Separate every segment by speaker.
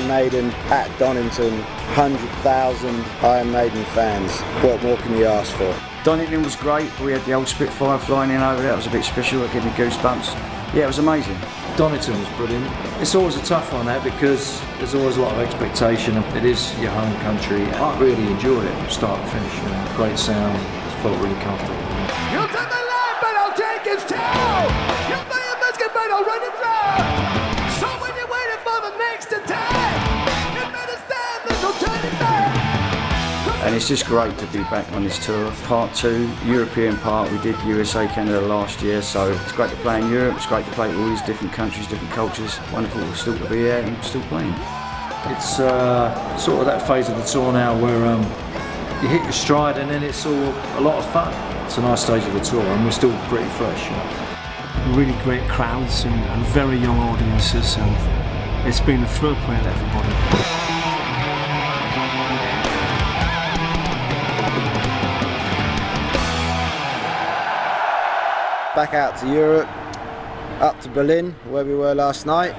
Speaker 1: Iron Maiden at Donington, 100,000 Iron Maiden fans. What more can you ask for?
Speaker 2: Donington was great. We had the old Spitfire flying in over there. It was a bit special. It gave me goosebumps. Yeah, it was amazing.
Speaker 3: Donington was brilliant. It's always a tough one, that, because there's always a lot of expectation. It is your home country. I really enjoyed it from start to finish. Great sound. Just felt really comfortable.
Speaker 4: You'll take the land, but I'll take his tail. You'll play a biscuit, but I'll run it through. So when you're waiting for the next attack, you better stand, there's no turning back.
Speaker 2: And it's just great to be back on this tour. Part 2, European part, we did USA, Canada last year, so it's great to play in Europe, it's great to play all these different countries, different cultures. Wonderful still to be here and still playing.
Speaker 3: It's sort of that phase of the tour now where you hit your stride and then it's all a lot of fun. It's a nice stage of the tour and we're still pretty fresh.
Speaker 5: Really great crowds and very young audiences, and it's been a thrill playing to everybody.
Speaker 1: Back out to Europe, up to Berlin, where we were last night.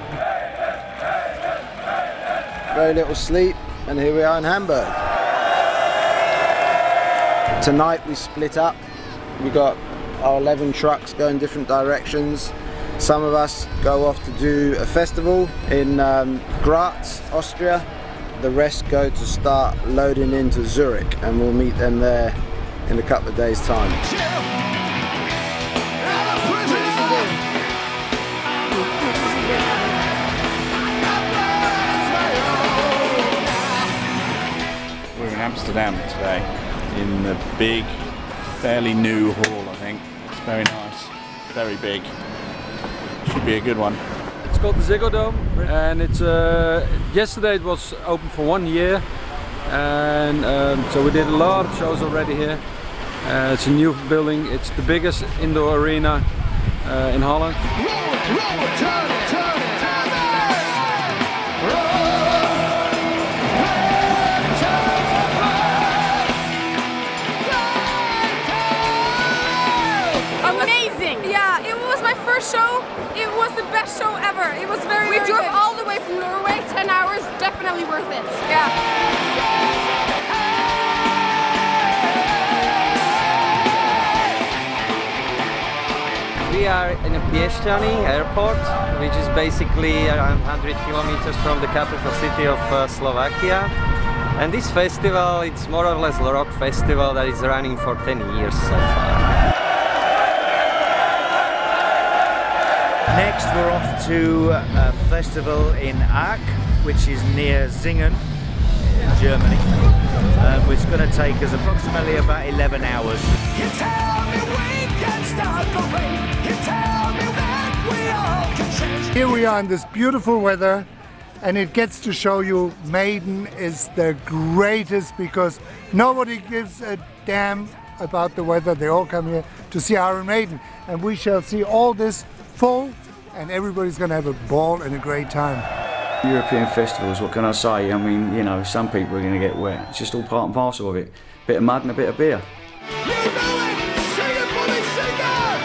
Speaker 1: Very little sleep, and here we are in Hamburg. Tonight we split up. We got our 11 trucks going different directions. Some of us go off to do a festival in Graz, Austria. The rest go to start loading into Zurich, and we'll meet them there in a couple of days' time.
Speaker 6: Amsterdam today, in the big, fairly new hall, I think. It's very nice, very big. Should be a good one.
Speaker 7: It's called the Segundo, and it's yesterday it was open for 1 year, and so we did a lot of shows already here. It's a new building. It's the biggest indoor arena in Holland.
Speaker 8: Show. It was the best show ever. It was very We drove all the way from Norway, 10 hours, definitely worth it. Yeah.
Speaker 9: We are in a Piešťany airport, which is basically around 100 kilometers from the capital city of Slovakia. And this festival, it's more or less a rock festival that is running for 10 years so far.
Speaker 10: Next we're off to a festival in Aachen, which is near Singen in Germany, which is going to take us approximately about 11 hours.
Speaker 4: You tell me we can start the rain. You tell me that we all can change.
Speaker 11: Here we are in this beautiful weather, and it gets to show you Maiden is the greatest, because nobody gives a damn about the weather. They all come here to see Iron Maiden, and we shall see all this full, and everybody's going to have a ball and a great time.
Speaker 2: European festivals, what can I say? I mean, you know, some people are going to get wet. It's just all part and parcel of it. Bit of mud and a bit of beer.
Speaker 4: You know it! Sing it, bully, sing it!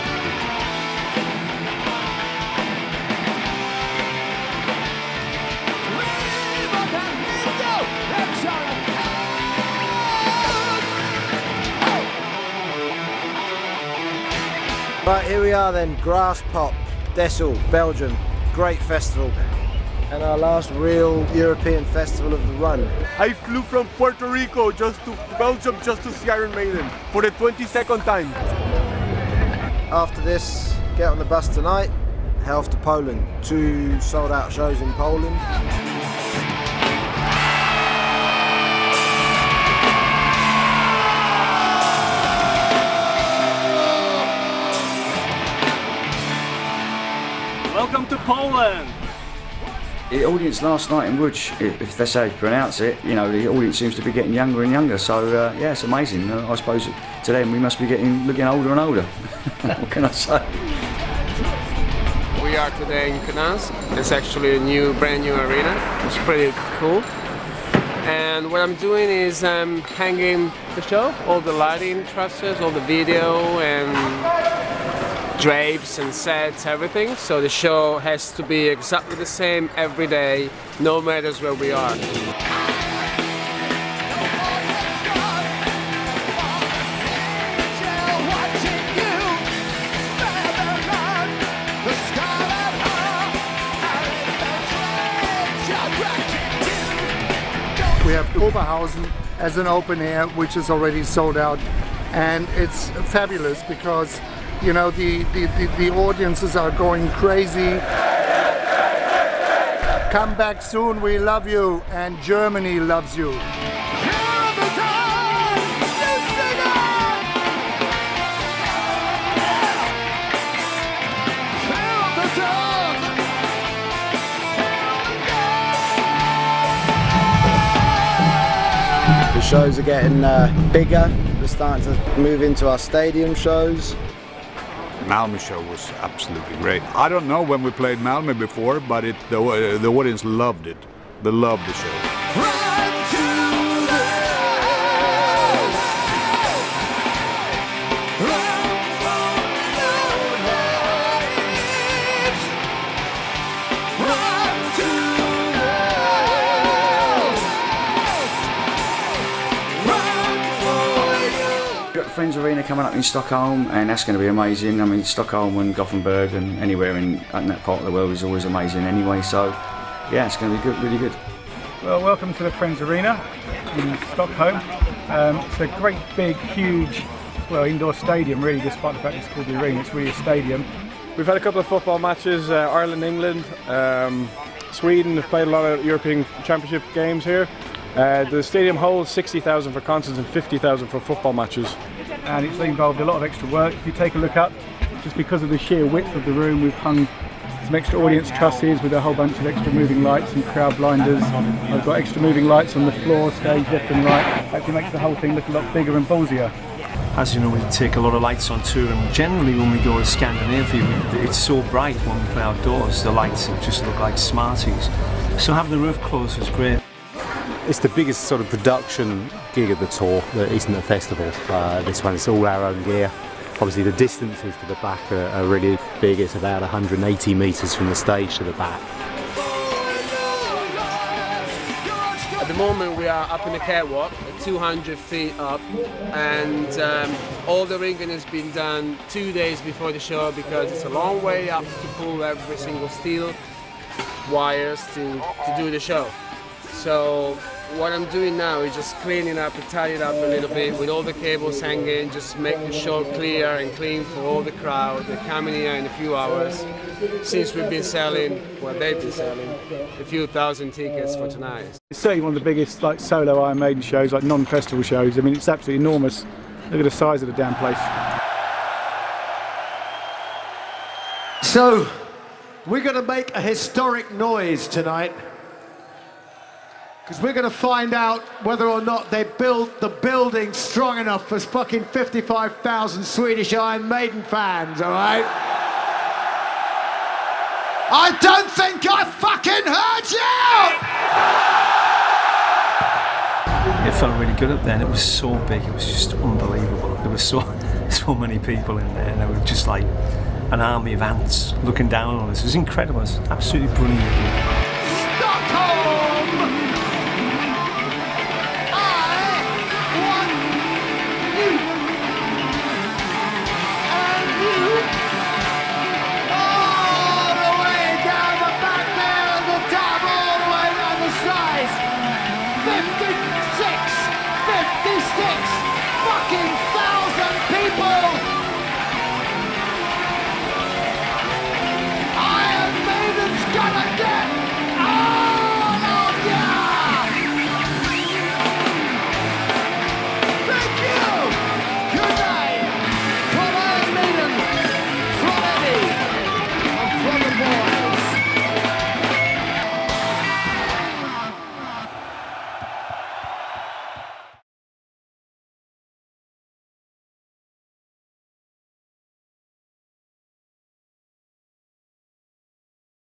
Speaker 4: Leave on that window! That's our
Speaker 1: Right, here we are then, Grass Pop, Dessel, Belgium. Great festival. And our last real European festival of the run.
Speaker 12: I flew from Puerto Rico to Belgium just to see Iron Maiden for the 22nd time.
Speaker 1: After this, get on the bus tonight, head off to Poland. 2 sold out shows in Poland.
Speaker 12: Welcome to Poland!
Speaker 2: The audience last night in Łódź, if that's how you pronounce it, you know, the audience seems to be getting younger and younger, so yeah, it's amazing. I suppose to them we must be looking older and older. What can I say?
Speaker 13: We are today in Gdansk. It's actually a brand new arena. It's pretty cool. And what I'm doing is I'm hanging the show, all the lighting trusses, all the video, and drapes and sets, everything. So the show has to be exactly the same every day, no matter where we are.
Speaker 11: We have Oberhausen as an open air, which is already sold out, and it's fabulous because, you know, the audiences are going crazy. Come back soon, we love you, and Germany loves you.
Speaker 1: The shows are getting bigger. We're starting to move into our stadium shows.
Speaker 14: Malmö show was absolutely great. I don't know when we played Malmö before, but the audience loved it. They loved the show.
Speaker 2: Friends Arena coming up in Stockholm, and that's going to be amazing. I mean, Stockholm and Gothenburg and anywhere in that part of the world is always amazing anyway, so yeah, it's going to be good, really good.
Speaker 15: Well, welcome to the Friends Arena in Stockholm. It's a great big huge, well, indoor stadium really, despite the fact it's called the arena. It's really a stadium.
Speaker 16: We've had a couple of football matches, Ireland, England, Sweden have played a lot of European Championship games here. The stadium holds 60,000 for concerts and 50,000 for football matches.
Speaker 15: And it's involved a lot of extra work. If you take a look up, just because of the sheer width of the room, we've hung some extra audience trusses with a whole bunch of extra moving lights and crowd blinders. I've got extra moving lights on the floor, stage left and right. Actually makes the whole thing look a lot bigger and ballsier.
Speaker 5: As you know, we take a lot of lights on tour, and generally when we go to Scandinavia, it's so bright when we play outdoors, the lights just look like Smarties. So having the roof closed was great.
Speaker 17: It's the biggest sort of production gig of the tour that isn't a festival. This one, it's all our own gear. Obviously the distances to the back are really big. It's about 180 metres from the stage to the back.
Speaker 13: At the moment we are up in the catwalk, 200 feet up, and all the rigging has been done 2 days before the show because it's a long way up to pull every single steel wires to do the show. So what I'm doing now is just cleaning up and tidy it up a little bit with all the cables hanging, just make the show clear and clean for all the crowd. They're coming here in a few hours since we've been selling, well they've been selling, a few thousand tickets for tonight.
Speaker 15: It's certainly one of the biggest like solo Iron Maiden shows, like non-festival shows. I mean, it's absolutely enormous. Look at the size of the damn place.
Speaker 18: So, we're going to make a historic noise tonight. Because we're going to find out whether or not they built the building strong enough for fucking 55,000 Swedish Iron Maiden fans, all right? I don't think I fucking heard you!
Speaker 5: It felt really good up there, and it was so big, it was just unbelievable. There were so many people in there, and they were just like an army of ants looking down on us. It was incredible, it was absolutely brilliant.